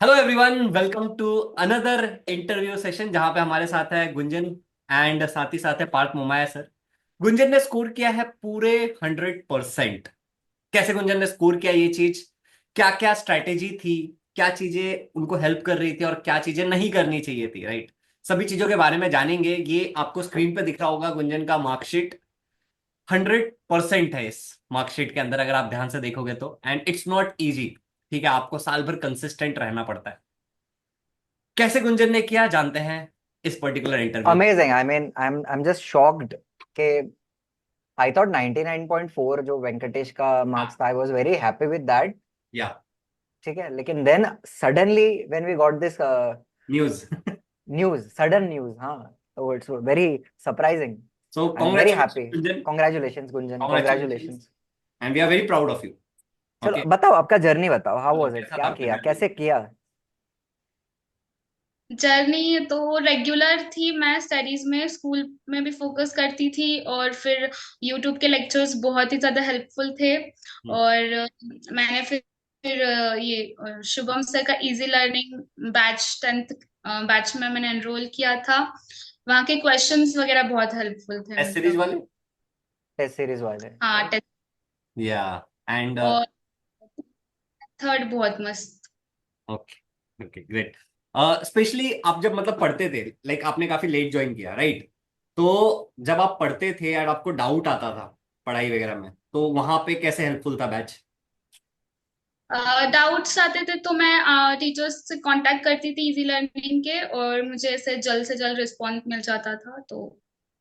Hello everyone, welcome to another interview session जहां पे हमारे साथ है गुंजन एंड साथ ही साथ है पार्थ मोमाया सर। गुंजन ने स्कोर किया है पूरे 100%। कैसे गुंजन ने स्कोर किया ये चीज, क्या क्या स्ट्रैटेजी थी, क्या चीजें उनको हेल्प कर रही थी और क्या चीजें नहीं करनी चाहिए थी, राइट। सभी चीजों के बारे में जानेंगे। ये आपको स्क्रीन पे दिख रहा होगा गुंजन का मार्कशीट। 100% है इस मार्कशीट के अंदर, अगर आप ध्यान से देखोगे तो। And it's not easy. ठीक है, आपको साल भर कंसिस्टेंट रहना पड़ता है। कैसे गुंजन ने किया जानते हैं इस particular interview. Amazing. I mean, I'm just shocked कि I thought 99.4 जो वेंकटेश का मार्क्स था, I was very happy with that. या ठीक है, लेकिन then suddenly when we got this news. news, sudden news, हाँ, so it's very surprising. So I'm very congratulation happy. Gunjan. Congratulations, Gunjan. Congratulation Congratulations. And we are very proud of you. चलो okay, बताओ, आपका journey बताओ. How was it? कैसा था क्या आपका किया, जर्नी? कैसे किया? हम्म। जर्नी तो रेगुलर थी। मैं स्टडीज में स्कूल में भी फोकस करती थी, और फिर यूट्यूब के लेक्चर्स बहुत ही ज्यादा हेल्पफुल थे। और मैंने फिर शुभम सर का easy learning batch 10th batch में मैंने एनरोल किया था। वहाँ के क्वेश्चंस वगैरह बहुत हेल्पफुल थे, टेस्ट सीरीज मतलब। वाले। टेस्ट सीरीज वाले. हाँ, टेस्ट। या एंड और थर्ड बहुत मस्त। Okay okay great. स्पेशली आप जब मतलब पढ़ते थे, लाइक आपने काफी लेट ज्वाइन किया, राइट। तो जब आप पढ़ते थे और आपको डाउट आता था पढ़ाई वगैरह में, तो वहां पे कैसे हेल्पफुल था बैच? डाउट्स आते थे तो मैं टीचर्स से कांटेक्ट करती थी इजी लर्निंग के, और मुझे ऐसे जल्द से जल्द रिस्पॉन्स मिल जाता था, तो।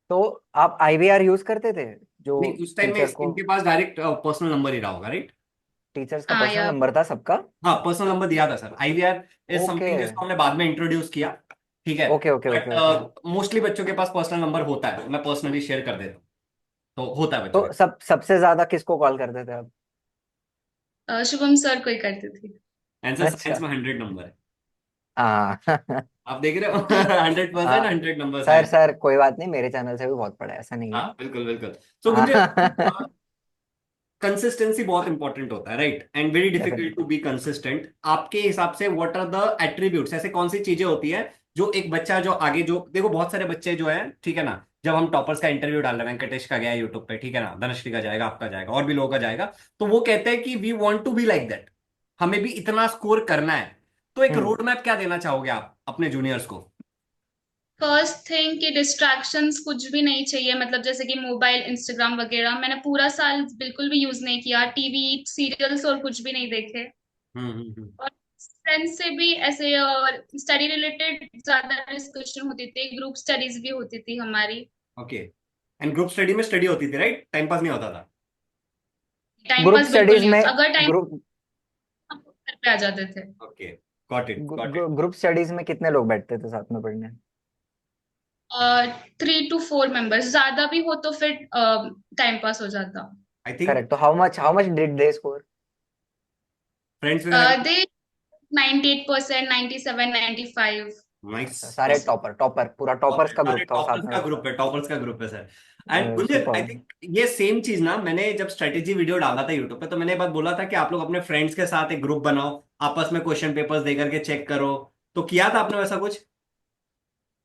तो आप IVR यूज करते थे जो नहीं, उस टाइम में टीचर को? इनके पास डायरेक्ट पर्सनल नंबर ही रहा होगा, राइट। टीचर्स का हाँ, पर्सनल या। नंबर था सबका? हाँ, पर्सनल नंबर दिया था sir. IVR is okay something जिसको हमने बाद में इंट्रोड्यूस किया। ठीक है। Okay okay okay okay. But mostly बच्चों के पास पर्सनल नंबर होता है, मैं पर्सनली शेयर कर देता हूँ। तो होता है बच्चों के। तो सबसे ज्यादा किसको कॉल करते थे आप? शुभम सर को ही करती थी। आंसर साइंस अच्छा. में 100 नंबर है। हाँ. आप देख रहे हो। 100% हाँ. 100 नंबर सर आए। सर कोई बात नहीं, मेरे चैनल से भी बहुत पढ़ा है, ऐसा नहीं है. हाँ बिल्कुल बिल्कुल। सो गुंजन, हाँ. कंसिस्टेंसी बहुत इंपॉर्टेंट होता है, right, and very difficult to definitely. Be consistent. आपके हिसाब से व्हाट आर द एट्रीब्यूट्स, ऐसे कौन सी चीजें होती है जो एक बच्चा जो आगे, जो देखो बहुत सारे बच्चे जो है, ठीक है ना। जब हम टॉपर्स का इंटरव्यू डाल रहे हैं, वेंकटेश का गया यूट्यूब पे, ठीक है ना, धनश्री का जाएगा, आपका जाएगा, और भी लोगों का जाएगा। तो वो कहते हैं कि we want to be like that, हमें भी इतना स्कोर करना है। तो एक हम्म. रोड मैप क्या देना चाहोगे आप अपने जूनियर्स को? फर्स्ट थिंग कि डिस्ट्रैक्शंस कुछ भी नहीं चाहिए, मतलब जैसे कि मोबाइल, इंस्टाग्राम वगैरह मैंने पूरा साल बिल्कुल भी यूज नहीं किया। टीवी, सीरियल्स और कुछ भी नहीं देखे। हम्म। और फ्रेंड्स से भी ऐसे स्टडी रिलेटेड ज्यादा डिस्कशन होती थी, ग्रुप स्टडीज भी होती थी हमारी। ओके। एंड ग्रुप स्टडी में स्टडी होती थी, राइट, टाइम पास नहीं होता था। टाइम ग्रुप पास बिल्कुल स्टडीज नहीं में. होता, अगर टाइम ग्रुप घर पे आ जाते थे। Okay, got it got it. Group studies में कितने लोग बैठते थे साथ में पढ़ने? 3 to 4 मेंबर्स, ज्यादा भी हो तो फिर टाइम पास हो जाता। I think correct. तो how much did they score? Friends वगैरह। दे 98%, 97, 95। नाइस। सारे टॉपर टॉपर, पूरा टॉपर्स का सारे ग्रुप था वो साथ टॉपर्स में का बैठता? ग्रुप है, टॉपर्स का ग्रुप है sir. And Gunjan, I super. Think ये सेम चीज ना, मैंने जब स्ट्रेटेजी वीडियो डाला था यूट्यूब पे, तो मैंने एक बात बोला था कि आप लोग अपने फ्रेंड्स के साथ एक ग्रुप बनाओ, आपस में क्वेश्चन पेपर्स दे करके चेक करो। तो किया था आपने वैसा कुछ?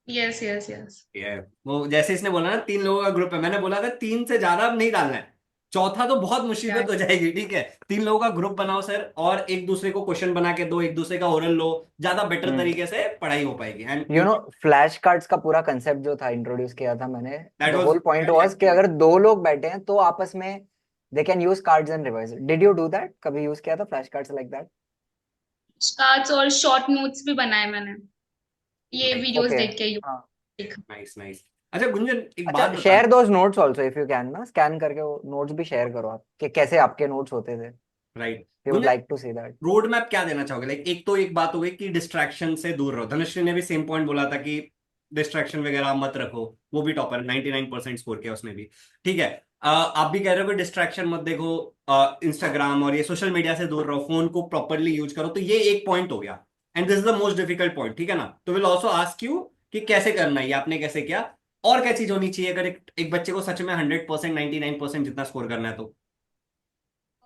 Yes, yes, yes. ये वो जैसे इसने बोला ना 3 लोगों का ग्रुप है, मैंने बोला था 3 से ज्यादा अब नहीं डालना है। चौथा तो बहुत मुसीबत हो जाएगी, ठीक है। 3 लोगों का ग्रुप बनाओ सर, और एक दूसरे को क्वेश्चन बना के दो, एक दूसरे का ओरल लो। ज्यादा बेटर हम्म. तरीके से पढ़ाई हो पाएगी। And you know, flash cards का पूरा कंसेप्ट जो था, इंट्रोड्यूस किया था मैंने. That the was whole point very was कि एक्चुअली। अगर दो लोग बैठे हैं तो आपस में they can use cards and revise. Did you do that? कभी यूज किया था flash cards like that? Cards और शॉर्ट नोट्स भी बनाए मैंने, ये नाइस वीडियोस ओके. देख के हाँ. देखा। Nice nice. अच्छा गुंजन, एक अच्छा, बात शेयर बताना। Those notes also if you can, ना स्कैन करके वो नोट्स भी शेयर करो आप, कि कैसे आपके नोट्स होते थे. Right we would Gunjan, like to see that. Road map क्या देना चाहोगे? लाइक एक तो एक बात हो गई कि डिस्ट्रैक्शन से दूर रहो, धनुश्री ने भी सेम पॉइंट बोला था कि डिस्ट्रैक्शन वगैरह मत रखो। वो भी टॉपर 99% स्कोर किया उसने भी। ठीक है। आप भी कह रहे हो कि डिस्ट्रैक्शन मत देखो, इंस्टाग्राम और ये सोशल मीडिया से दूर रहो, फोन को प्रॉपरली यूज करो। तो ये एक पॉइंट हो गया। And this is the most difficult point, ठीक है ना। तो विल ऑल्सो आस्क यू कि कैसे करना है, ये आपने कैसे किया। और क्या चीज होनी चाहिए अगर एक बच्चे को सच में 100%, 99% जितना स्कोर करना है तो?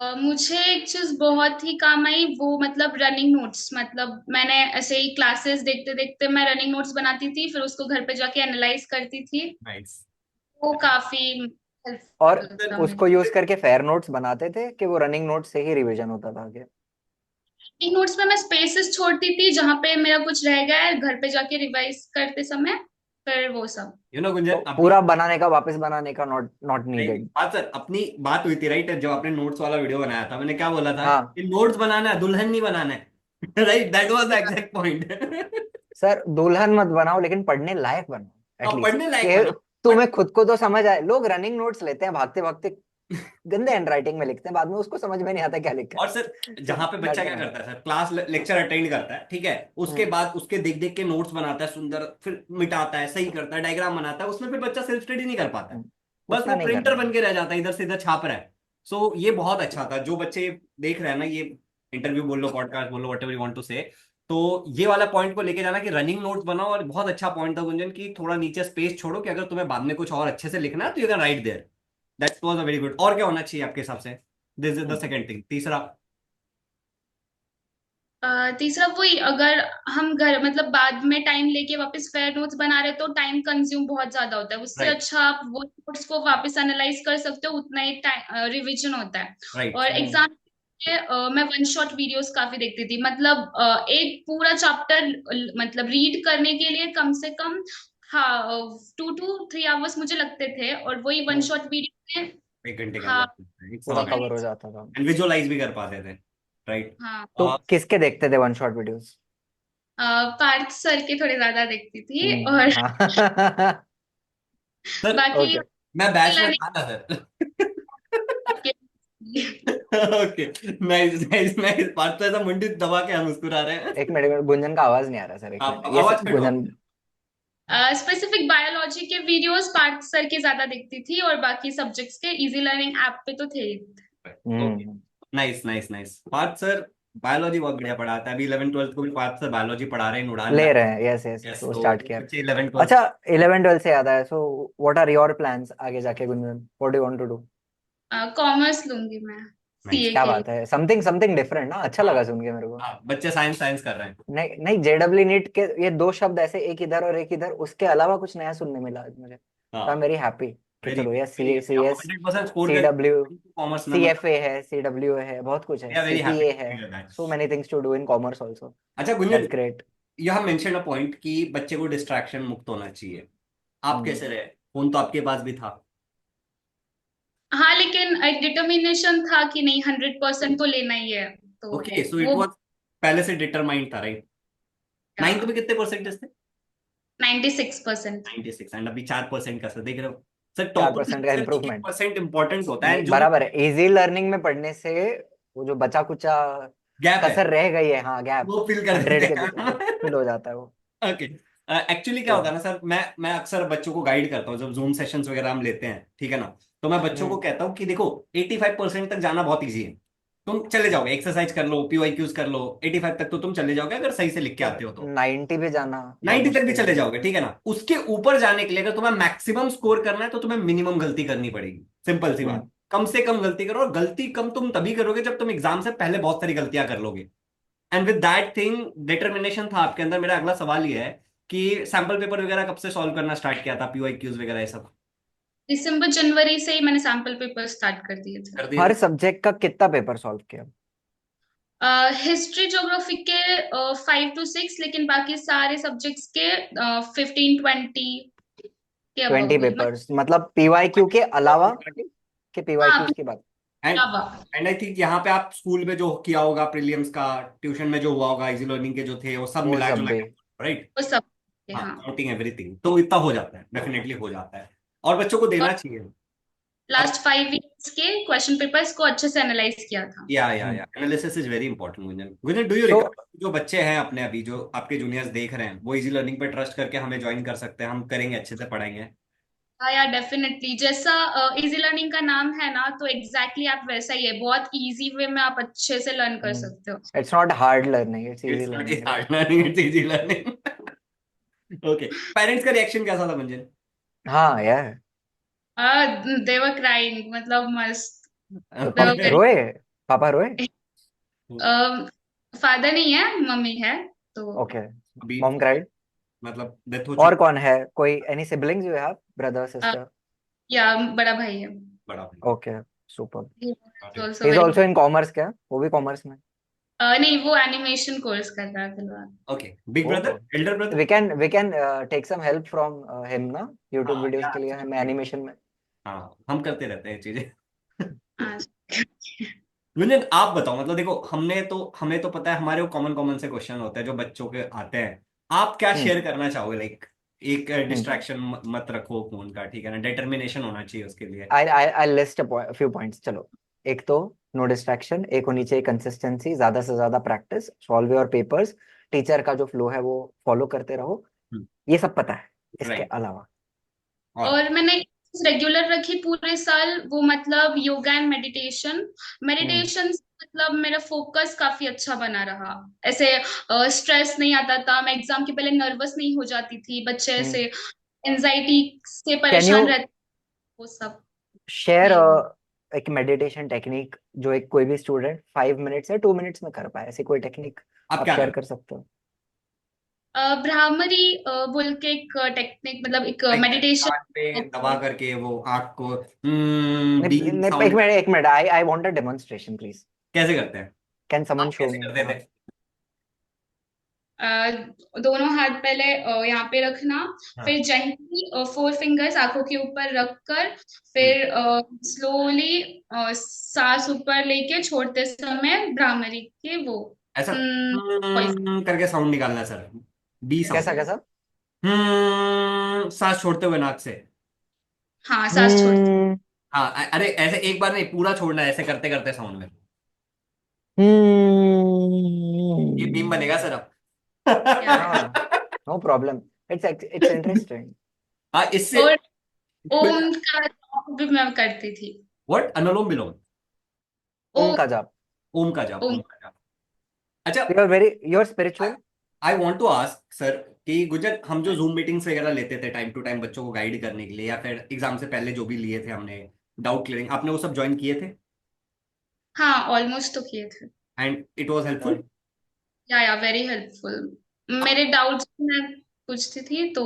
मुझे एक चीज बहुत ही काम आई, वो मतलब रनिंग नोट्स। मतलब मैंने ऐसे ही क्लासेस देखते देखते मैं रनिंग नोट्स बनाती थी, फिर उसको घर पे जाके एनालाइज करती थी। नाइस। वो काफी और हेल्पफुल था मेरे उसको यूज करके फेयर नोट्स बनाते थे कि वो रनिंग नोट्स से ही रिवीजन होता था आगे? लिए। नोट्स में मैं स्पेसेस छोड़ती थी जहां पे मेरा कुछ रह गया है, घर पे जाके रिवाइज करते समय, फिर वो सब। गुंजन तो अभी पूरा बनाने का, वापस बनाने का नॉट नॉट नहीं नहीं, नीडेड। बात सर अपनी बात हुई थी राइट, जब आपने नोट्स वाला वीडियो बनाया था मैंने क्या बोला था हाँ कि नोट्स बनाना है, दुल्हन नहीं बनाना है। Right, that was the exact point. Sir, दुल्हन मत बनाओ लेकिन पढ़ने लायक बनाओ अब एटलीस्ट, पढ़ने लायक कि बना। बट तुम्हें खुद को तो समझ आए। लोग रनिंग नोट्स लेते हैं भागते भागते, गंदे हैंडराइटिंग में लिखते हैं, बाद में उसको समझ में नहीं आता क्या लिखा और सर है। सो जहां पे बच्चा दैट क्या कैन करता हैपन। है सर, क्लास लेक्चर अटेंड करता है, ठीक है, उसके बाद उसके देख देख के नोट्स बनाता है सुंदर, फिर मिटाता है, सही करता है, डायग्राम बनाता है, उसमें फिर बच्चा सेल्फ स्टडी नहीं कर पाता है। बस उतना वो नहीं प्रिंटर करना बन है। के रह जाता है, इधर से इधर छाप रहा है। सो ये बहुत अच्छा था, जो बच्चे देख रहे हैं ना ये इंटरव्यू बोल लो, पॉडकास्ट बोल लो, व्हाटएवर यू वांट टू से, तो ये वाला पॉइंट को लेके जाना कि रनिंग नोट्स बनाओ। और बहुत अच्छा पॉइंट था गुंजन की थोड़ा नीचे स्पेस छोड़ो कि अगर तुम्हें बाद में कुछ और अच्छे से लिखना है तो you can write there. That was a very good. और क्या होना चाहिए आपके हिसाब से? This is the second thing, तीसरा। तीसरा वही, अगर हम घर मतलब बाद में टाइम लेके वापस फेयर नोट्स बना रहे तो टाइम कंज्यूम बहुत ज्यादा होता है। उससे राइट अच्छा आप वो नोट्स को वापस एनालाइज कर सकते हो, उतना ही टाइम रिवीजन होता है। राइट। और हम्म। एग्जाम मैं वन शॉट वीडियोस काफी देखती थी। मतलब एक पूरा चैप्टर मतलब रीड करने के लिए कम से कम, हाँ, 2 to 3 आवर्स मुझे लगते थे, और वही वन हम्म। शॉट वीडियो में। एक घंटे के हाँ, अंदर एक सवा पूरा घंटे कवर हो जाता था। एंड विजुअलाइज भी कर पाते थे। राइट। हाँ। तो किसके देखते थे one shot videos? Parth sir के थोड़े ज्यादा देखती थी, और हम्म। हाँ। सर बाकी ओके। मैं बैच में लर्निंग था ना सर। सबके। ओके। नाइस नाइस नाइस, बात तो ऐसा मुंडी दबा के हम मुस्कुरा रहे हैं। एक मिनट, गुंजन का आवाज नहीं आ रहा सर, एक आप मिनट, ये आवाज कटवा। गुंजन। स्पेसिफिक बायोलॉजी के वीडियोस पार्थ सर के ज्यादा देखती थी, और बाकी सब्जेक्ट्स के इजी लर्निंग ऐप पे तो थे ही। Okay. Hmm. Nice nice nice. Parth sir biology बहुत बढ़िया पढ़ाता है, अभी 11 12 को भी पार्थ सर बायोलॉजी पढ़ा रहे हैं उड़ान ले लैब। रहे हैं, यस यस यस, यस, वो तो स्टार्ट किया। बच्चे 11 12। अच्छा, 11 12 से याद आया, so what are your plans आगे जाके Gunjan? What do you want to do? Commerce लूंगी मैं नाइस। सीए क्या के लिए। बात है, समथिंग समथिंग डिफरेंट ना, अच्छा हाँ लगा सुन के मेरे को। हाँ, बच्चे साइंस साइंस कर रहे हैं। नहीं नहीं, जेडब्ल्यू नीट के ये दो शब्द ऐसे, एक इधर और एक इधर, उसके अलावा कुछ नया सुनने मिला आज मुझे, तो आई एम हाँ, वेरी हैप्पी कि वेरी चलो ये वेरी सी सी हैप्पी, आप एस, 100% स्कोर सी डब्ल्यू, कर कॉमर्स में सी मतलब। एफ ए है, सी डब्ल्यू है, बहुत कुछ है, वी आर सी वेरी पी हैप्पी ए टू है। Hear that. So many things to do in commerce also. अच्छा Gunjan, that's great. You have mention a point कि बच्चे को डिस्ट्रैक्शन मुक्त होना चाहिए। आप कैसे रहे? फोन तो आपके पास भी था। हाँ, लेकिन एक डिटर्मिनेशन था कि नहीं, 100% तो लेना ही है। तो ओके, सो इट वो वाज पहले से डिटरमाइंड था राइट। नाइन्थ में कितने परसेंटेज थे? 96%। 96। एंड अभी 4% का, सर देख रहे हो सर, 4% टॉपर का सिर्फ एक इम्प्रूवमेंट। परसेंट इंपॉर्टेंट होता है, नहीं, जो भी बराबर है, इजी लर्निंग में पढ़ने से वो जो बचा कुचा गैप है कसर रह गई है, हाँ, गैप, वो फिल कर 100 देते के वो हैं। फिल हो जाता है वो। ओके। एक्चुअली क्या तो होता है ना सर, मैं अक्सर बच्चों को गाइड करता हूँ जब जूम सेशंस वगैरह हम लेते हैं, ठीक है ना, तो मैं बच्चों को हम्म। कहता हूँ कि देखो 85% तक जाना बहुत ईजी है। तुम चले जाओगे, एक्सरसाइज कर लो, पीवाईक्यूज कर लो, 85 तक तो तुम चले जाओगे अगर सही से लिख के सर, आते हो तो। 90 पे जाना बहुत 90 तक भी मुश्किल चले है। जाओगे, ठीक है ना, उसके ऊपर जाने के लिए अगर तुम्हें मैक्सिमम स्कोर करना है तो तुम्हें मिनिमम गलती करनी पड़ेगी। सिंपल सी बात, हम्म। कम से कम गलती करो, और गलती कम तुम तभी करोगे जब तुम एग्जाम से पहले बहुत सारी गलतियां कर लोगे। And with that thing determination था आपके अंदर। मेरा अगला सवाल ये है कि सैंपल पेपर वगैरह कब से सॉल्व करना स्टार्ट किया था, पीवाईक्यूज वगैरह ये सब दिसंबर जनवरी से ही मैंने सैम्पल पेपर स्टार्ट कर दिए थे। कर दिए हर थे? सब्जेक्ट का कितना पेपर सॉल्व किया? हिस्ट्री ज्योग्राफी के 5 to 6, लेकिन बाकी सारे सब्जेक्ट्स के 15-20 के अबव 20 ही पेपर्स मतलब पीवाईक्यू के अलावा, कि हाँ, पीवाईक्यूज की बात? And Java, and I think यहाँ पे आप स्कूल में जो किया होगा प्रीलिम्स का, ट्यूशन में जो हुआ होगा, इजी लर्निंग के जो थे वो सब वो मिला सब जुला भी? के, राइट। वो सब। हाँ, हाँ। काउंटिंग एवरीथिंग तो इतना हो जाता है, डेफिनेटली हो जाता है, और बच्चों को और देना चाहिए। और लास्ट 5 ईयर्स के क्वेश्चन पेपर्स को अच्छे से एनालाइज किया था। या analysis is very important. Gunjan Gunjan, do you so recommend जो बच्चे हैं अपने अभी जो आपके जूनियर्स देख रहे हैं वो इजी लर्निंग पे ट्रस्ट करके हमें ज्वाइन कर सकते हैं, हम करेंगे, अच्छे से पढ़ाएंगे? हाँ यार, डेफिनेटली। जैसा इजी लर्निंग का नाम है ना, तो एग्जैक्टली आप वैसा ही है। बहुत इजी वे में आप अच्छे से लर्न कर सकते हो। It's not hard learning, it's easy it's not learning, right? Hard learning, it's easy learning. Okay, parents का रिएक्शन कैसा था मंजन? हाँ यार। दे वर क्राइंग, मतलब मस्त। तो दे तब वर रोए? पापा रोए? फादर नहीं है, मम्मी है। तो ओके। अभी मॉम क्राइड? मतलब डेथ हो और चुकी? कौन है? कोई any siblings you have, brother a, sister? या बड़ा भाई है। बड़ा भाई। Okay, super. He Got is it. Also he is very also good. In commerce क्या? वो भी कॉमर्स में? नहीं, वो एनिमेशन कोर्स कर रहा है फिलहाल। Okay, big oh, brother, elder brother? We can take some help from him ना, यूट्यूब हाँ वीडियोस या के लिए, हम एब्सोल्युटली। एनिमेशन में। हाँ, हम करते रहते हैं चीजें। हाँ। गुंजन, आप बताओ, मतलब देखो, हमें तो पता है, हमारे वो कॉमन कॉमन से क्वेश्चन होते हैं जो बच्चों के आते हैं। आप क्या हम्म शेयर करना चाहोगे? लाइक, एक हम्म डिस्ट्रैक्शन मत रखो फोन का, ठीक है ना? डिटर्मिनेशन होना चाहिए उसके लिए। आई लिस्ट अ फ्यू पॉइंट्स, चलो। एक तो नो डिस्ट्रैक्शन, एक होनी चाहिए कंसिस्टेंसी, ज्यादा से ज्यादा practice, solve your papers, teacher का जो फ्लो है वो फॉलो करते रहो। ये सब पता है। इसके राइट। अलावा और और मैंने रेगुलर रखी पूरे साल, वो मतलब yoga and meditation. Hmm meditation मतलब मेरा फोकस काफी अच्छा बना रहा। ऐसे स्ट्रेस नहीं आता था, मैं एग्जाम के पहले नर्वस नहीं हो जाती थी, बच्चे हम्म ऐसे एनजाइटी से कैन यू परेशान रहते, वो सब शेयर नहीं हुआ। एक मेडिटेशन टेक्निक जो एक कोई भी स्टूडेंट 5 मिनट्स या 2 मिनट्स में कर पाए, ऐसी कोई टेक्निक आप आप क्या शेयर करते कर सकते हो? भ्रामरी बोल के एक टेक्निक, मतलब एक हो? लाइक कान पे दबा मेडिटेशन। करके वो आंख को नहीं, डीप नहीं, एक साउंड मिनट, एक minute, I I want a demonstration please. कैसे करते हैं? कैन समवन आप शो कैसे मी? करते हाँ। थे? दोनों हाथ पहले यहाँ पे रखना, हाँ। फिर जंगली 4 फिंगर्स आंखों के ऊपर रखकर, हम्म, फिर स्लोली सांस ऊपर लेके छोड़ते समय भ्रामरी के वो ऐसा वॉइस। करके साउंड निकालना है सर। डी कैसा साउंड। कैसा? सांस छोड़ते हुए नाक से। हाँ, सांस छोड़ते। हम्म हाँ, अरे ऐसे एक बार नहीं, पूरा छोड़ना है, ऐसे करते करते साउंड में। ये मीम हम्म बनेगा सर अब। या हाँ, नो प्रॉब्लम, इट्स इंटरेस्टिंग। हाँ, इससे और बिल्कुल। ओम का जाप भी मैं करती थी। व्हाट? अनुलोम विलोम? ओम ओम। का जाप? ओम का जाप, ओम। ओम का जाप। अच्छा। You are very, you are spiritual? I want to ask sir कि गुजर, हम जो जूम मीटिंग्स वगैरह लेते थे टाइम टू टाइम बच्चों को गाइड करने के लिए, या फिर एग्जाम से पहले जो भी लिए थे हमने, डाउट क्लियरिंग, आपने वो सब ज्वाइन किए थे? हाँ, ऑलमोस्ट तो किए थे। And it was helpful? या वेरी हेल्पफुल। मेरे डाउट्स मैं पूछती थी तो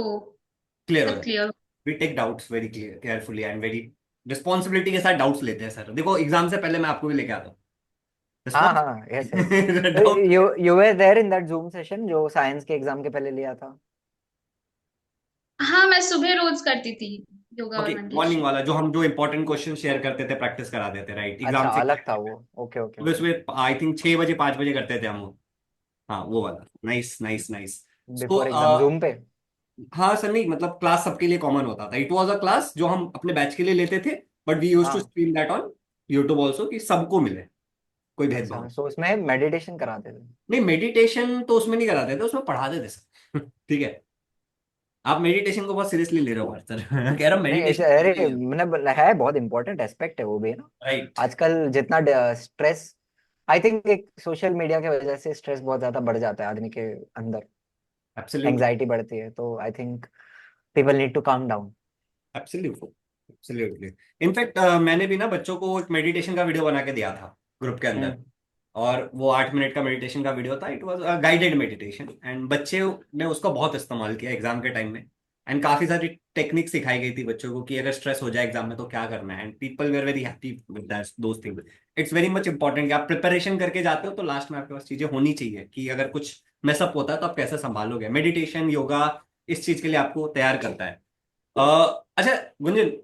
क्लियर हो सब जाए? Clear. We take doubts very carefully and very responsibility के साथ डाउट्स लेते हैं सर। देखो, एग्जाम से पहले मैं आपको भी लेके आता हूँ। हाँ हाँ, yes yes. Doubt. You you were there in that zoom session जो साइंस के एग्जाम के पहले लिया था? हाँ, मैं सुबह रोज करती थी योगा ओके, और मॉर्निंग मेडिटेशन। वाला जो हम जो इंपॉर्टेंट क्वेश्चन शेयर करते थे, प्रैक्टिस करा देते, राइट? अच्छा, एग्जाम से अलग था वो। ओके ओके सुबह ओके। सुबह आई थिंक 6 बजे 5 बजे करते थे हम वो। हाँ, वो वाला। Nice nice nice. So before exam zoom पे? हाँ सर, नहीं मतलब क्लास सबके लिए कॉमन होता था। इट वाज अ क्लास जो हम अपने बैच के लिए लेते थे, बट वी यूज टू हाँ। Stream that on YouTube also, कि सबको मिले, कोई भेदभाव अच्छा, नहीं। सो उसमें मेडिटेशन कराते थे? नहीं, मेडिटेशन तो उसमें नहीं कराते थे, उसमें पढ़ाते थे सर। ठीक है। आप मेडिटेशन को बहुत सीरियसली ले रहे हो सर। कह रहा हूँ नहीं ऐसे, मेडिटेशन अरे मैंने है, बहुत इंपॉर्टेंट एस्पेक्ट है वो भी ना। राइट। आजकल जितना स्ट्रेस, आई थिंक एक सोशल मीडिया की वजह से स्ट्रेस बहुत ज्यादा बढ़ जाता है आदमी के अंदर, एब्सोल्युटली। एंजाइटी बढ़ती है, तो I think people need to calm down. Absolutely. Absolutely. In fact मैंने भी ना बच्चों को एक मेडिटेशन का वीडियो बना के दिया था ग्रुप के अंदर। हम्म और वो 8 मिनट का मेडिटेशन का वीडियो था। It was a guided meditation, and बच्चे ने उसका बहुत इस्तेमाल किया एग्जाम के टाइम में। एंड काफी सारी टेक्निक सिखाई गई थी बच्चों को कि अगर स्ट्रेस हो जाए एग्जाम में तो क्या करना है, and people were very happy with those things. It's very much important कि आप प्रिपरेशन करके जाते हो तो लास्ट में आपके पास चीजें होनी चाहिए, कि अगर कुछ मेसअप होता है तो आप कैसे संभालोगे। मेडिटेशन, योगा इस चीज के लिए आपको तैयार करता है। अच्छा Gunjan,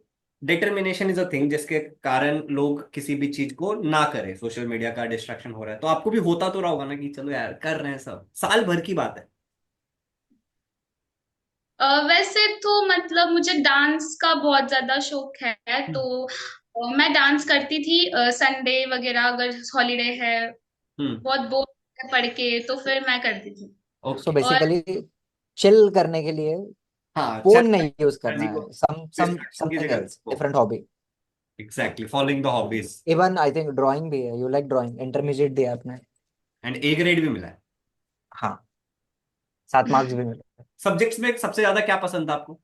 determination is a thing जिसके कारण लोग किसी भी चीज को ना करें। सोशल मीडिया का डिस्ट्रैक्शन हो रहा है तो आपको भी होता तो रहा होगा ना, कि चलो यार कर रहे हैं, सब साल भर की बात है। वैसे तो मतलब मुझे डांस का बहुत ज्यादा शौक है, तो हम्म। मैं डांस करती थी संडे वगैरह, अगर हॉलीडे है, हम्म। बहुत बोर है पढ़ के, तो फिर मैं करती थी। So okay. और बेसिकली चिल करने के लिए हाँ, चल फोन नहीं यूज एनर्जी करना को है, सम डिस्ट्रैक्शन की समथिंग जगह else, different hobby. Exactly following the hobbies. Even I think drawing भी है, यू लाइक ड्राइंग, इंटरमीडिएट दिया आपने? एंड ए ग्रेड भी मिला है। हाँ, 7 मार्क्स भी मिले। सब्जेक्ट्स में सबसे ज्यादा क्या पसंद था आपको?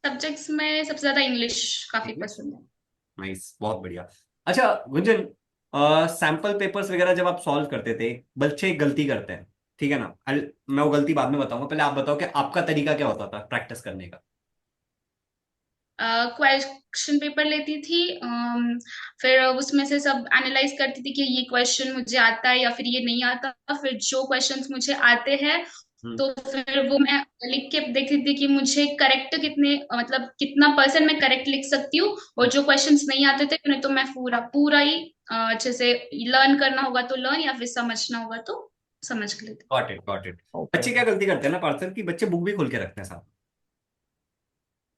सब्जेक्ट्स में सबसे ज्यादा इंग्लिश काफी इंग्लिश। पसंद है। नाइस, बहुत बढ़िया। अच्छा गुंजन, सैंपल पेपर्स वगैरह जब आप सॉल्व करते थे, बच्चे एक गलती करते हैं, ठीक है ना, मैं वो गलती बाद में बताऊंगा, पहले आप बताओ कि आपका तरीका क्या होता था प्रैक्टिस करने का। क्वेश्चन पेपर लेती थी, फिर उसमें से सब एनालाइज करती थी कि ये क्वेश्चन मुझे आता है या फिर ये नहीं आता। फिर जो क्वेश्चंस मुझे आते हैं हम्म। तो फिर वो मैं लिख के देखती थी कि मुझे करेक्ट कितने मतलब कितना परसेंट मैं करेक्ट लिख सकती हूँ। और जो क्वेश्चंस नहीं आते थे उन्हें तो मैं पूरा पूरा ही अच्छे से लर्न करना होगा तो लर्न, या फिर समझना होगा तो समझ लेते। Got it, got it. Okay. बच्चे क्या गलती करते हैं ना पार्थ सर, कि बच्चे बुक भी खोल के रखते हैं साथ,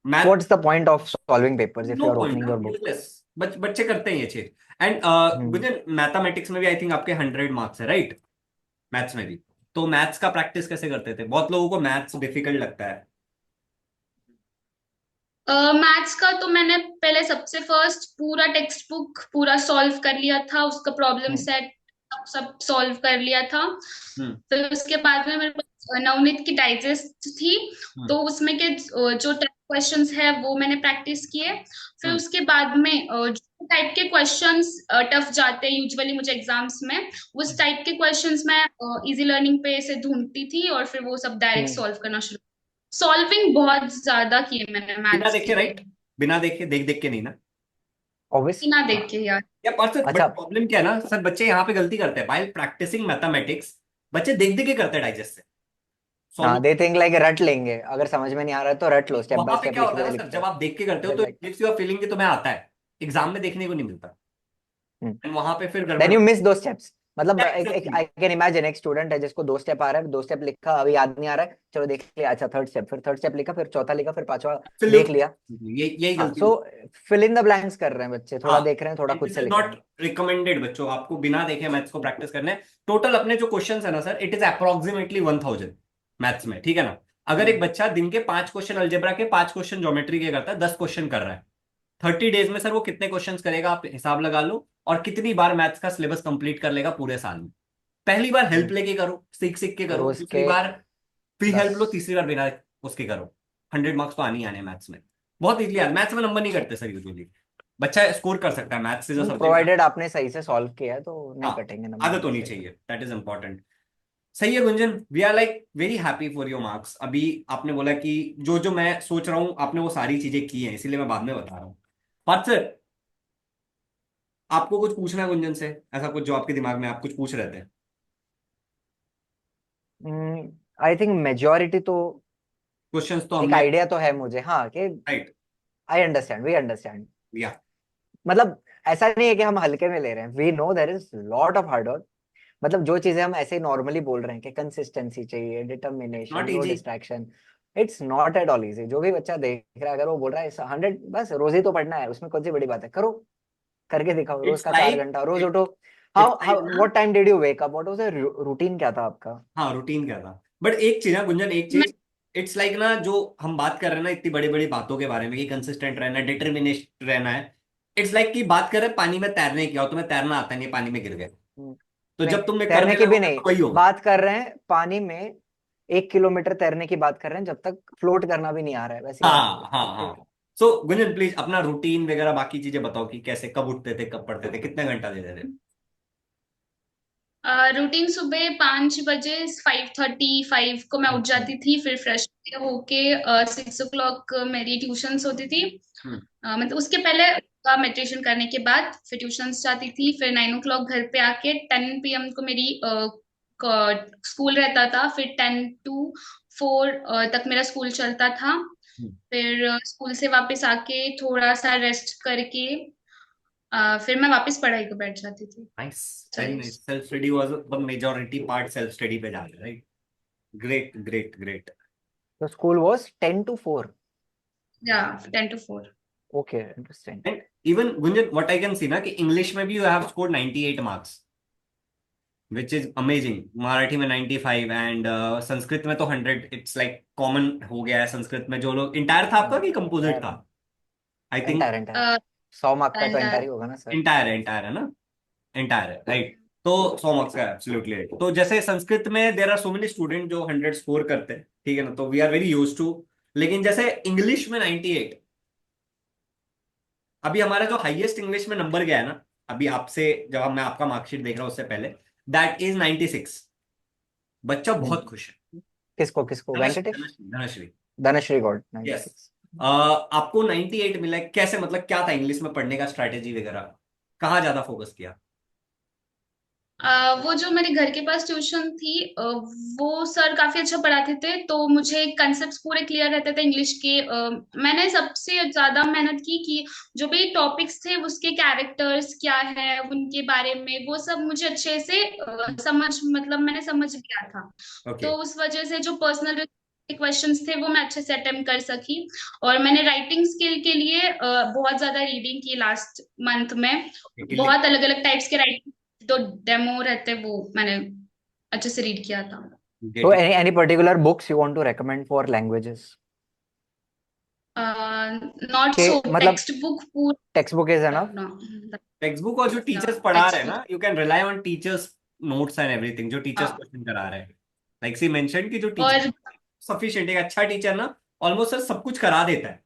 math. What's the point of solving papers if no you are point opening ना, योर बुक? यूजलेस। बच्चे करते हैं ये चीज। And hmm. मुझे मैथमेटिक्स में भी आई थिंक आपके 100 मार्क्स है, राइट? मैथ्स में भी। तो मैथ्स का प्रैक्टिस कैसे करते थे? बहुत लोगों को मैथ्स डिफिकल्ट लगता है। मैथ्स का तो मैंने पहले सबसे फर्स्ट पूरा टेक्स्ट बुक पूरा सॉल्व कर लिया था, उसका प्रॉब्लम हम्म। सेट सब सॉल्व कर लिया था। हम्म। फिर उसके बाद में मेरे पास नवनीत की डाइजेस्ट थी, हम्म। तो उसमें के जो क्वेश्चंस है वो मैंने प्रैक्टिस किए। फिर हम्म। उसके बाद में जो टाइप के क्वेश्चंस टफ जाते हैं यूजुअली मुझे एग्जाम्स में, उस टाइप के क्वेश्चंस मैं इजी लर्निंग पे से ढूंढती थी और फिर वो सब डायरेक्ट हम्म। सॉल्व करना शुरू। सॉल्विंग बहुत ज्यादा की है मैंने बिना मैथ्स देखे, की। राइट? बिना देखे, देख देख के नहीं ना? ऑब्वियस। बिना देख के यार। या पर सर, बट अच्छा। प्रॉब्लम क्या है ना सर, बच्चे यहाँ पे गलती करते हैं बाय प्रैक्टिसिंग मैथमेटिक्स। बच्चे देख देख के करते हैं डाइजेस्ट से हाँ, सॉल्व। दे थिंक लाइक रट लेंगे, अगर समझ में नहीं आ रहा है तो रट लो, स्टेप बाय वहां पे स्टेप क्या होता लिखते है ना सर, लिखते जब आप देख के करते हो फिर तो like. Gives you a feeling कि तुम्हें आता है। एग्जाम में देखने को नहीं मिलता। एंड वहां पे फिर गड़बड़ देन यू होती मिस दो स्टेप्स। मतलब है। एक Exactly. आई कैन इमेजिन एक स्टूडेंट है जिसको 2 स्टेप आ रहा है, 2 स्टेप लिखा, अभी याद नहीं आ रहा है, चलो देख लिया, अच्छा थर्ड स्टेप, फिर थर्ड स्टेप लिखा, फिर चौथा लिखा, फिर पांचवा फिर देख लिया। यही हाँ, गलती सो होती फिल इन द ब्लैंक्स कर रहे हैं बच्चे, है। थोड़ा हाँ, देख रहे हैं, थोड़ा एंड खुद दिस से इज लिख रहे नॉट हैं। रिकमेंडेड बच्चों, आपको बिना देखे मैथ्स को प्रैक्टिस करना है। टोटल अपने जो क्वेश्चंस है ना sir, it is approximately 1000 maths में, ठीक है ना? अगर एक हम्म। बच्चा दिन के 5 क्वेश्चन अलजेब्रा के, 5 क्वेश्चन ज्योमेट्री के करता है, 10 क्वेश्चन कर रहा है, 30 डेज में सर वो कितने क्वेश्चन करेगा आप हिसाब लगा लो। और कितनी बार मैथ्स का सिलेबस कंप्लीट कर लेगा पूरे साल में। पहली बार हेल्प हम्म। लेके करो, सीख सीख के करो, रोज दूसरी के बार फ्री हेल्प लो, 10। तीसरी बार बिना उसके करो। 100 मार्क्स तो आने ही आने मैथ्स में। बहुत इजली मैथ्स में नंबर नहीं करते सर यूजुअली। बच्चा स्कोर कर सकता है मैथ्स से जो सब्जेक्ट। प्रोवाइडेड आपने सही से सॉल्व किया है तो नहीं हाँ, कटेंगे नंबर आदत मैथ्स होनी के। चाहिए, दैट इज इंपॉर्टेंट। सही है Gunjan, we are like very happy for your marks. अभी आपने बोला कि जो जो मैं सोच रहा हूँ आपने वो सारी चीजें की हैं, इसीलिए मैं बाद में बता रहा हूँ। पार्थ सर, आपको कुछ पूछना है गुंजन से, ऐसा कुछ जो आपके दिमाग में आप कुछ पूछ रहे थे? आई थिंक मेजोरिटी तो क्वेश्चंस तो एक हमने। आइडिया तो है मुझे, हाँ, कि right. I understand, we understand. या मतलब ऐसा नहीं है कि हम हल्के में ले रहे हैं, we know there is lot of hard work. मतलब जो चीजें हम ऐसे नॉर्मली बोल रहे हैं कि कंसिस्टेंसी चाहिए, it's determination, not know easy. Distraction, it's not at all easy. जो भी बच्चा देख रहा है, अगर वो बोल रहा है 100, बस रोज ही तो पढ़ना है, उसमें कौन सी बड़ी बात है, करो, करके दिखाओ, रोज इट्स का चार लाइक घंटा रोज इट उठो। इट्स हाउ लाइक हाउ ना। What time did you wake up, what was the routine, क्या था आपका? हाँ, रूटीन क्या था? बट एक चीज है गुंजन, एक मैं चीज। इट्स लाइक ना, जो हम बात कर रहे हैं ना इतनी बड़ी बड़ी बातों के बारे में कि कंसिस्टेंट रहना है, डिटर्मिनेशन रहना है। इट्स लाइक कि बात कर रहे हैं पानी में तैरने की, और तुम्हें तैरना आता नहीं, पानी में गिर गए। हम्म। तो नहीं, जब तुम में तैरने करने की भी लगोगे नहीं, तो वही होगा। बात कर रहे हैं पानी में 1 किलोमीटर तैरने की बात कर रहे हैं, जब तक फ्लोट करना भी नहीं आ रहा है, वैसी बात हाँ, करो, हाँ, राइट? हाँ। सो गुंजन प्लीज अपना रूटीन वगैरह बाकी चीजें बताओ कि कैसे, कब उठते थे, कब पढ़ते थे, कितने घंटा देते थे? रूटीन सुबह 5 बजे, 5:35 को मैं उठ हम्म। जाती थी, फिर फ्रेश होके 6 o'clock मेरी ट्यूशन्स होती थी। हम्म। मतलब उसके पहले मेडिटेशन करने के बाद फिर ट्यूशन्स जाती थी, फिर 9 o'clock घर पे आके 10 PM को मेरी स्कूल रहता था, फिर 10 to 4 तक मेरा स्कूल चलता था। हम्म। फिर स्कूल से वापस आके थोड़ा सा रेस्ट करके फिर मैं वापस पढ़ाई को बैठ जाती थी। नाइस। वेरी चलो। Nice. Self study was the majority part, self study पे जा रहे हैं, राइट? Great, great, great. तो स्कूल वाज 10 to 4? या 10 to 4। Okay, interesting. And even Gunjan what I can see ना, कि इंग्लिश में भी you have scored 98 marks, which is amazing. Marathi में 95, एंड संस्कृत में तो 100। इट्स लाइक कॉमन हो गया है संस्कृत में। जो लोग, इंटायर था आपका कि कंपोजिट था? I think entire entire 100 mark का तो एंड एंटायर ही होगा ना सर? इंटायर है, इंटायर है ना? इंटायर है, राइट? तो 100 मार्क्स का एब्सोल्युटली राइट। तो जैसे संस्कृत में there are so many student जो 100 स्कोर करते हैं, ठीक है ना, तो we are very use to. लेकिन जैसे इंग्लिश में 98, अभी हमारा जो हाईएस्ट इंग्लिश में नंबर गया है ना, अभी आपसे जब मैं आपका मार्कशीट देख रहा हूँ उससे पहले, दैट इज 96। बच्चा बहुत खुश है। किसको किसको? धनश्री वेंकटेश? धनश्री धनश्री। Dhanashree god yes. 96। आपको 98 मिला है, कैसे, मतलब क्या था इंग्लिश में पढ़ने का स्ट्रैटेजी वगैरह, कहाँ ज्यादा फोकस किया? वो जो मेरे घर के पास ट्यूशन थी, वो सर काफी अच्छा पढ़ाते थे, तो मुझे कंसेप्ट्स पूरे क्लियर रहते थे इंग्लिश के। मैंने सबसे ज्यादा मेहनत की कि जो भी टॉपिक्स थे उसके कैरेक्टर्स क्या है, उनके बारे में वो सब मुझे अच्छे से समझ, मतलब मैंने समझ लिया था। ओके। तो उस वजह से जो पर्सनल क्वेश्चंस थे वो मैं अच्छे से अटेम्प्ट कर सकी। और मैंने राइटिंग स्किल के लिए बहुत ज्यादा रीडिंग की लास्ट मंथ में। बहुत अलग अलग टाइप्स के राइटिंग तो डेमो रहते, वो मैंने अच्छे से रीड किया था। तो getting. any particular books you want to recommend for languages? Not के सो मतलब टेक्स्ट बुक पूरा टेक्स्ट बुक इज एनफ? ना। टेक्स्ट बुक और जो टीचर्स पढ़ा रहे टेक्स्ट हैं बुक। ना, you can rely on teachers notes and everything, जो टीचर्स हाँ। क्वेश्चन करा रहे हैं। लाइक सी मेंशन कि जो टीचर और सफिशिएंट, एक अच्छा टीचर ना ऑलमोस्ट सर सब कुछ करा देता है।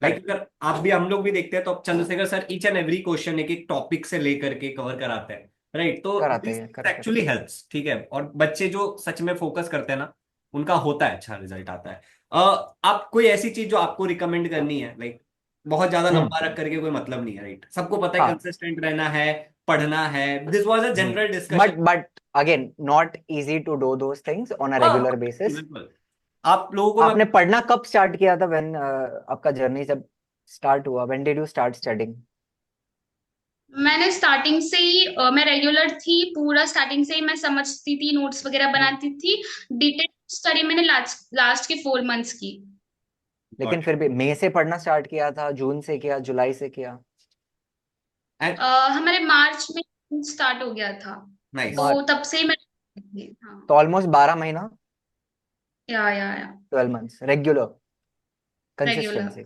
Like correct. अगर आप भी, हम लोग भी देखते हैं तो Chandrashekhar sir each and every question एक एक टॉपिक से लेकर के कवर कराते हैं। राइट, तो कराते दिस हैं, करेक्ट करेक्ट। एक्चुअली हेल्प्स, ठीक है। और बच्चे जो सच में फोकस करते हैं ना, उनका होता है, अच्छा रिजल्ट आता है। आप कोई ऐसी चीज जो आपको रिकमेंड करनी है, लाइक बहुत ज्यादा लंबा रख करके कोई मतलब नहीं है, राइट, सबको पता है हाँ। कंसिस्टेंट रहना है, पढ़ना है। This was a general discussion. But again not easy to do those things on a हाँ रेगुलर बिल्कुल बेसिस। बिल्कुल। आप लोगों को मैं, आपने पढ़ना कब स्टार्ट किया था? व्हेन आपका जर्नी जब स्टार्ट हुआ, when did you start studying? मैंने स्टार्टिंग से ही मैं रेगुलर थी, पूरा स्टार्टिंग से ही मैं समझती थी, नोट्स वगैरह बनाती थी। डिटेल स्टडी मैंने लास्ट लास्ट के 4 मंथ्स की। लेकिन फिर भी मई से पढ़ना स्टार्ट किया था, जून से किया, जुलाई से किया? एंड हमारे मार्च में स्टार्ट हो गया था, नाइस। तो तब से ही मैं। तो हाँ। ऑलमोस्ट 12 महीना, या 12 मंथ्स रेगुलर रेगुलर। कंसिस्टेंसी।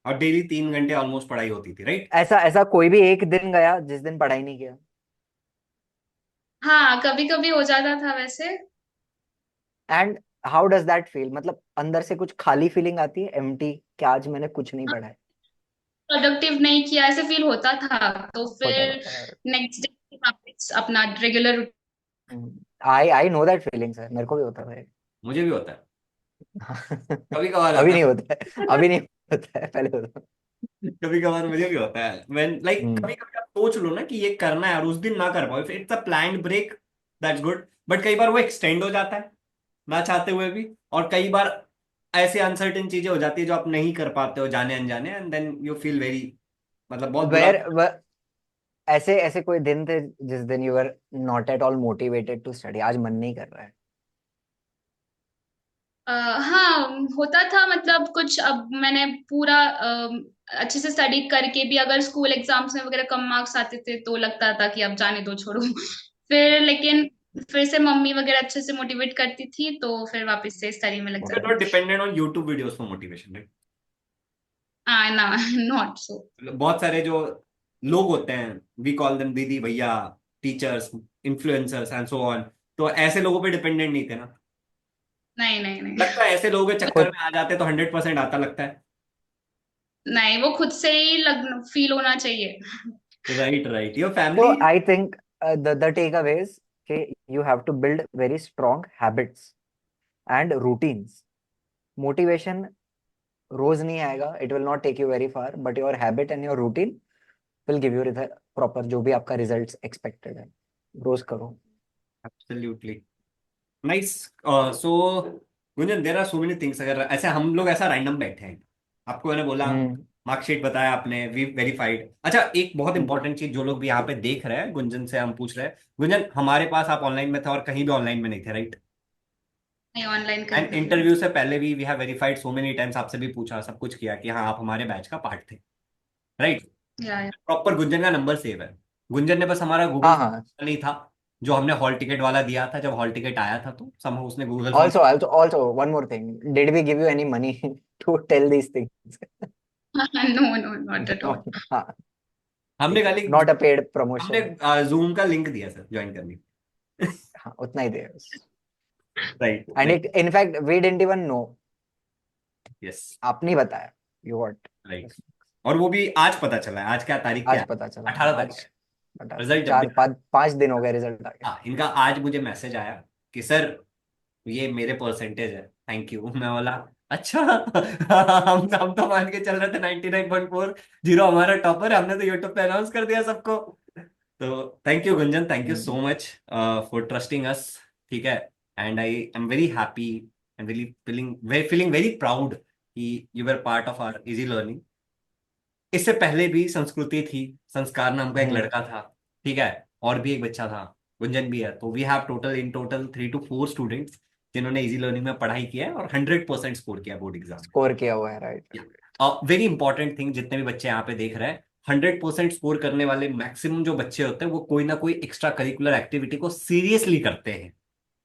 और डेली 3 घंटे ऑलमोस्ट पढ़ाई होती थी, राइट? ऐसा ऐसा कोई भी एक दिन गया जिस दिन पढ़ाई नहीं किया? हाँ, कभी कभी हो जाता था वैसे। And how does that feel? मतलब अंदर से कुछ खाली फीलिंग आती है, एम्प्टी, कि आज मैंने कुछ नहीं पढ़ा है? प्रोडक्टिव नहीं किया ऐसे फील होता था, तो होता फिर होता है। नेक्स्ट डे वापस अपना regular. I I know that feeling sir, मेरे को भी होता है। मुझे भी होता है, कभी कभार अभी आता नहीं है। होता है, अभी नहीं होता है, पहले होता है। कभी कभार मुझे भी होता है, व्हेन लाइक हम्म। कभी कभी आप सोच लो ना कि ये करना है और उस दिन ना कर पाओ, it's a planned break, that's good. But कई बार वो एक्सटेंड हो जाता है ना चाहते हुए भी, और कई बार ऐसे अनसर्टेन चीजें हो जाती है जो आप नहीं कर पाते हो जाने अनजाने, and then you feel very, मतलब बहुत बुरा। वेर ऐसे ऐसे कोई दिन थे जिस दिन you are not at all motivated to study, आज मन नहीं कर रहा है? हाँ, होता था, मतलब कुछ, अब मैंने पूरा अच्छे से स्टडी करके भी अगर स्कूल एग्जाम्स में वगैरह कम मार्क्स आते थे तो लगता था कि अब जाने दो, छोड़ो। फिर लेकिन फिर से मम्मी वगैरह अच्छे से मोटिवेट करती थी, तो फिर वापस से स्टडी में लग यू आर नॉट जाती थी। Dependent on YouTube videos for motivation, right? हाँ ना। Not so. बहुत सारे जो लोग होते हैं, वी कॉल देम दीदी भैया, teachers, influencers and so on, तो ऐसे लोगों पे डिपेंडेंट नहीं थे ना। नहीं नहीं लगता नहीं। है ऐसे लोगों के चक्कर खुद। में आ जाते तो 100% आता, लगता है। नहीं, वो खुद से ही लग फील होना चाहिए। राइट राइट, योर तो family. I think the takeaways कि you have to build very strong habits and routines. Motivation रोज नहीं आएगा, it will not take you very far, but your habit and your routine will give you proper जो भी आपका results expected है। रोज करो। Absolutely nice. So Gunjan, there are so many things, अगर ऐसे हम लोग ऐसा रैंडम बैठे हैं, आपको मैंने बोला, हम्म। मार्कशीट बताया आपने, वी वेरीफाइड। अच्छा, एक बहुत हम्म। इंपॉर्टेंट चीज जो लोग भी यहाँ पे देख रहे हैं, गुंजन से हम पूछ रहे हैं, गुंजन हमारे पास आप ऑनलाइन में थे और कहीं भी ऑनलाइन में नहीं थे, राइट? नहीं, ऑनलाइन कहीं एंड पे भी नहीं इंटरव्यू थी। से पहले भी we have verified so many times, आपसे भी पूछा, सब कुछ किया कि हाँ आप हमारे बैच का पार्ट थे, राइट? या प्रॉपर गुंजन का नंबर सेव है। गुंजन ने बस हमारा गूगल हाँ हाँ। नहीं था, जो हमने हॉल टिकट वाला दिया था, जब हॉल टिकट आया था तो सम उसने Google form. Also one more thing, did we give you any money to tell these things? No no, not at all. हाँ। हमने ठीक है, खाली, नॉट अ पेड हमने प्रमोशन। जूम का लिंक दिया सर ज्वाइन करने। हाँ, उतना ही दे। Right and right. It in fact we didn't even know, yes. आपने ही बताया, यू व्हाट। राइट। और वो भी आज पता चला है। आज क्या तारीख क्या आज है? पता चला, 18 तारीख आज है। बता, रिजल्ट जब भी, 4 5 5 दिन हो गए रिजल्ट आके। हाँ, इनका आज मुझे मैसेज आया कि सर ये मेरे परसेंटेज है, थैंक यू। मैं बोला अच्छा। हम तो मान के चल रहे थे 99.40 हमारा टॉपर है, हमने तो यूट्यूब पे अनाउंस कर दिया सबको। तो thank you Gunjan, thank you so hmm. Much for trusting us. ठीक है। And I am very happy and very feeling very proud कि you were part of our easy learning. इससे पहले भी संस्कृति थी, संस्कार नाम का एक हम्म। लड़का था, ठीक है, और भी एक बच्चा था, गुंजन भी है। तो we have total 3 to 4 students जिन्होंने इजी लर्निंग में पढ़ाई किया है और 100% स्कोर किया बोर्ड एग्जाम स्कोर किया हुआ है, राइट। में। वेरी इंपॉर्टेंट थिंग, जितने भी बच्चे यहाँ पे देख रहे हैं, 100% स्कोर करने वाले मैक्सिमम जो बच्चे होते हैं वो कोई ना कोई एक्स्ट्रा करिकुलर एक्टिविटी को सीरियसली करते हैं।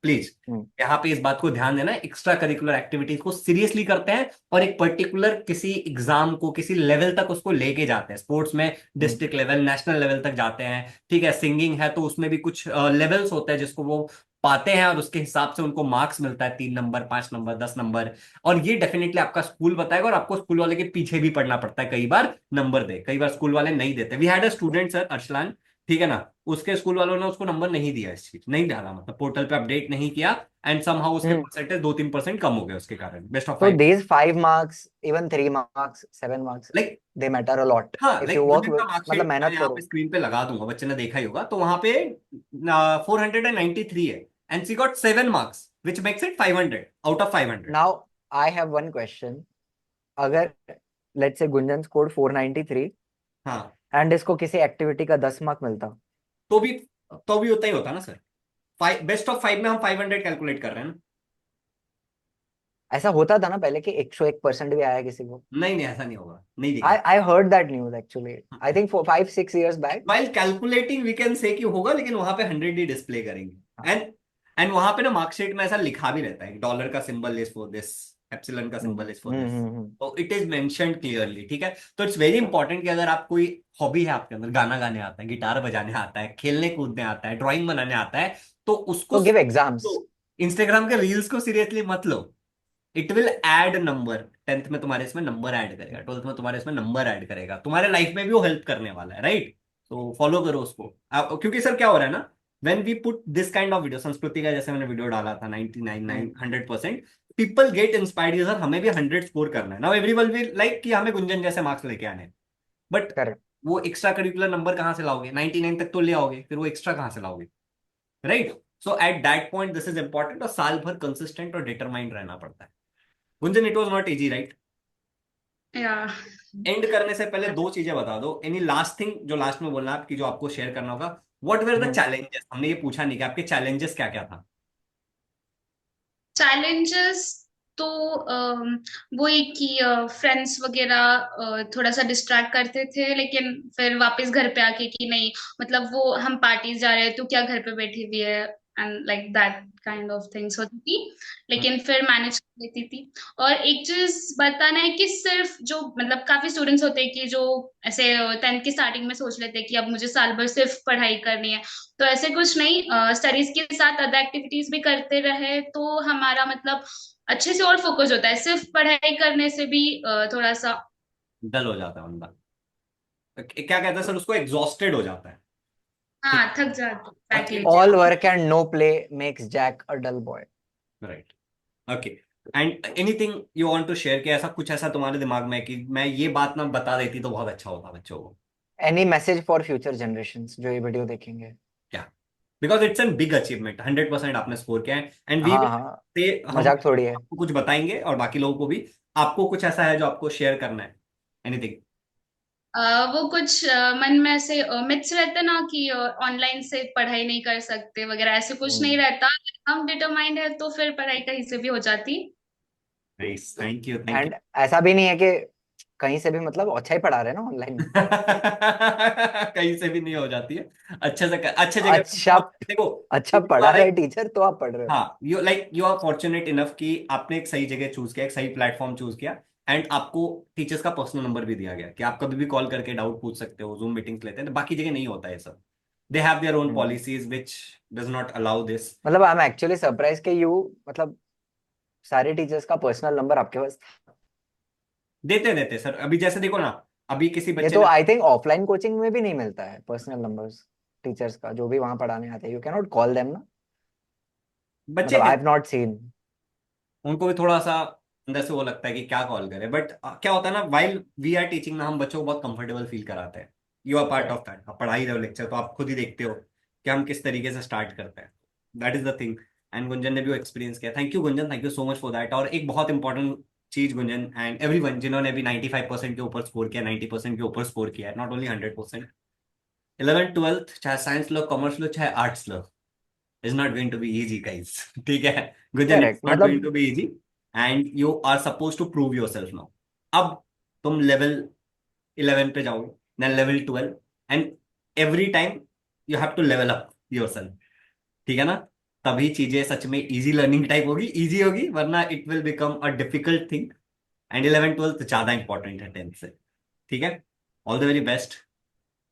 प्लीज हम्म। यहाँ पे इस बात को ध्यान देना, एक्स्ट्रा करिकुलर एक्टिविटीज को सीरियसली करते हैं और एक पर्टिकुलर किसी एग्जाम को किसी लेवल तक उसको लेके जाते हैं। स्पोर्ट्स में हम्म। डिस्ट्रिक्ट लेवल, नेशनल लेवल तक जाते हैं, ठीक है। सिंगिंग है तो उसमें भी कुछ लेवल्स होते हैं जिसको वो पाते हैं और उसके हिसाब से उनको मार्क्स मिलता है, 3 नंबर, 5 नंबर, 10 नंबर। और ये डेफिनेटली आपका स्कूल बताएगा और आपको स्कूल वाले के पीछे भी पढ़ना पड़ता है, कई बार नंबर दे, कई बार स्कूल वाले नहीं देते। We had a student sir, Arshlan, ठीक है ना, उसके स्कूल वालों ने उसको नंबर नहीं दिया, इस चीज नहीं डाला, मतलब पोर्टल पे अपडेट नहीं किया, एंड समहाउ उसके हम्म। परसेंटेज 2-3% कम हो गए उसके कारण, best of So 5। these 5 marks, even 3 marks, 7 marks, like, they matter a lot. हाँ, If you like work Gunjan का with, मतलब मार्कशीट मैं मेहनत यहाँ पे करो. स्क्रीन पे लगा दूंगा, बच्चे ने देखा ही होगा, तो वहां पे 493 है, and she got 7 marks which makes it 500 out of 500। Now I have one question. अगर let's say गुंजन scored 493 हाँ, and इसको किसी एक्टिविटी का 10 mark मिलता, तो भी तो भी उतना ही होता ना सर। 5 बेस्ट ऑफ 5 में हम 500 कैलकुलेट कर रहे हैं ना। ऐसा होता था ना पहले कि 101% भी आया किसी को. नहीं नहीं, ऐसा नहीं होगा, नहीं दिखा। I heard that news actually. I think 4 5 6 years back. While calculating we can say कि होगा, लेकिन वहां पे 100 ही डिस्प्ले करेंगे। हाँ. एंड वहां पे ना मार्कशीट में ऐसा लिखा भी रहता है, डॉलर का symbol is for this, epsilon का hmm. Symbol is for this. Hmm. तो इट इज मेंशन्ड क्लियरली, ठीक है। तो इट्स वेरी इंपॉर्टेंट कि अगर आप कोई हॉबी है आपके अंदर, गाना गाने आता है, गिटार बजाने आता है, खेलने कूदने आता है, ड्राइंग बनाने आता है, तो उसको तो give exams. इंस्टाग्राम के रील्स को सीरियसली मत लो। It will add number, 10th में तुम्हारे इसमें नंबर ऐड करेगा, 12th में तुम्हारे इसमें नंबर ऐड करेगा, तुम्हारे लाइफ में भी वो हेल्प करने वाला है, राइट। तो फॉलो करो उसको। क्योंकि सर क्या हो रहा है ना, when we put this kind of video, संस्कृति का जैसे मैंने वीडियो डाला था 99 hmm. 100%, people get inspired, sir हमें भी 100 स्कोर करना है। नाउ एवरीवन विल लाइक कि हमें गुंजन जैसे मार्क्स लेके आने हैं, बट Correct. वो एक्स्ट्रा करिकुलर नंबर कहाँ से लाओगे? 99 तक तो ले आओगे, फिर वो एक्स्ट्रा कहाँ से लाओगे, right. So at that point this is important, और साल भर कंसिस्टेंट और डिटरमाइंड रहना पड़ता है। Gunjan, it was not easy, right. या एंड करने से पहले 2 चीजें बता दो, एनी लास्ट थिंग जो लास्ट में बोलना है आपकी, जो आपको शेयर करना होगा। What were the hmm. Challenges? हमने ये पूछा नहीं कि आपके चैलेंजेस क्या क्या था। चैलेंजेस तो वो एक कि फ्रेंड्स वगैरह थोड़ा सा डिस्ट्रैक्ट करते थे, लेकिन फिर वापस घर पे आके कि नहीं, मतलब वो हम पार्टीज जा रहे हैं तो क्या घर पे बैठी हुई है, and like that kind of things होती थी, लेकिन फिर मैनेज कर लेती थी। और एक चीज बताना है कि सिर्फ जो मतलब काफी स्टूडेंट्स होते हैं कि जो ऐसे 10th की स्टार्टिंग में सोच लेते हैं कि अब मुझे साल भर सिर्फ पढ़ाई करनी है, तो ऐसे कुछ नहीं, स्टडीज के साथ अदर एक्टिविटीज भी करते रहे तो हमारा मतलब अच्छे से और फोकस होता है। सिर्फ पढ़ाई करने से भी थोड़ा सा डल हो जाता है बंदा, क्या कहते हैं सर उसको, एग्जॉस्टेड हो जाता है, ठीक। हाँ, थक जाते और exactly. All work and no play makes Jack a dull boy. Right, okay. And anything you want to share, कि ऐसा कुछ ऐसा तुम्हारे दिमाग में है कि मैं ये बात ना बता देती तो बहुत अच्छा होता बच्चों को? Any message for future generations जो ये वीडियो देखेंगे? क्या? Because it's an big achievement, 100% आपने स्कोर किया है, एंड वी हाँ हाँ, से हम मजाक थोड़ी है. आपको कुछ बताएंगे और बाकी लोगों को भी। आपको कुछ ऐसा है जो आपको शेयर करना है, एनीथिंग? वो कुछ मन में ऐसे मिथ्स रहते ना कि ऑनलाइन से पढ़ाई नहीं कर सकते वगैरह, ऐसे कुछ नहीं रहता। हम डिटरमाइंड है तो फिर पढ़ाई कहीं से भी हो जाती। Nice, thank you, thank you. And ऐसा भी नहीं है कि कहीं से भी, मतलब अच्छा ही पढ़ा रहे हैं ना ऑनलाइन में. कहीं से भी नहीं हो जाती है, अच्छे से अच्छे जगह अच्छा, पे देखो। अच्छा पढ़ा रहे टीचर तो आप पढ़ रहे हो. हाँ, यू आर फॉर्चुनेट इनफ कि आपने एक सही जगह चूज किया, एक सही प्लेटफॉर्म चूज किया, एंड आपको टीचर्स का पर्सनल नंबर भी दिया गया कि आप कभी भी कॉल करके डाउट पूछ सकते हो, जूम मीटिंग्स लेते हैं, बाकी जगह नहीं होता है सब। They have their own hmm. Policies which does not allow this. मतलब आई एम एक्चुअली सरप्राइज कि यू, मतलब सारे टीचर्स का पर्सनल नंबर आपके पास था. देते देते सर, अभी जैसे देखो ना, अभी किसी ये बच्चे तो ने आई थिंक ऑफलाइन कोचिंग में भी नहीं मिलता है, पर्सनल नंबर्स टीचर्स का, जो भी वहां पढ़ाने आते हैं, you can not call them ना, बच्चे मतलब आई हैं, हैव नॉट सीन। उनको भी थोड़ा सा अंदर से वो लगता है कि क्या कॉल करें, बट क्या होता है ना, वाइल वी आर टीचिंग ना, हम बच्चों को बहुत कंफर्टेबल फील कराते हैं। You are part of that, आप पढ़ा ही रहे हो लेक्चर, तो आप खुद ही देखते हो कि हम किस तरीके से स्टार्ट करते हैं। That is the thing. And Gunjan ने भी वो एक्सपीरियंस किया। Thank you Gunjan, thank you so much for that. और एक बहुत इंपॉर्टेंट चीज गुंजन एंड एवरीवन जिन्होंने भी 95% के ऊपर स्कोर किया, 90% के ऊपर स्कोर किया है, नॉट ओनली 100%, 11th 12th चाहे साइंस लो, कॉमर्स लो, चाहे आर्ट्स लो, is not going to be easy guys. ठीक है Gunjan, it's correct, not going मतलब to be easy and you are suppose to prove yourself now. अब तुम लेवल 11 पे जाओगे, then level 12, and every time you have to level up yourself. ठीक है ना? तभी चीजें सच में इजी लर्निंग टाइप होगी, इजी होगी, वरना it will become a difficult thing. And 11th 12th ज्यादा इंपॉर्टेंट है 10th से। ठीक है? All the very best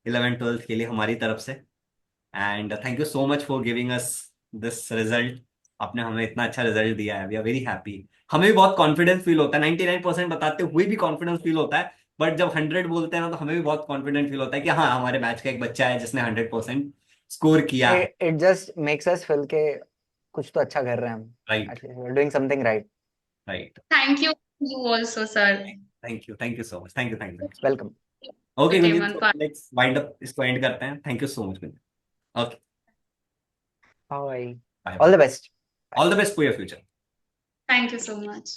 11th 12th के लिए हमारी तरफ से। And thank you so much for giving us this result. आपने हमें इतना अच्छा रिजल्ट दिया है, वी आर वेरी हैप्पी। हमें भी बहुत कॉन्फिडेंस फील होता है, 99% बताते हुए भी कॉन्फिडेंस फील होता है, बट जब 100 बोलते हैं ना, तो हमें भी बहुत कॉन्फिडेंट फील होता है कि हाँ, हमारे बैच का एक बच्चा है जिसने 100% स्कोर किया है। It just makes us feel के कुछ तो अच्छा कर रहे हैं हम, right, at least we are doing something right. Right. Thank you also sir. Thank you so much, thank you, thank you. Welcome. Okay to Gunjan, one so let's wind up, इसको end करते हैं। Thank you so much Gunjan. Okay, bye. Bye all bye. The best. All the best for your future. Thank you so much.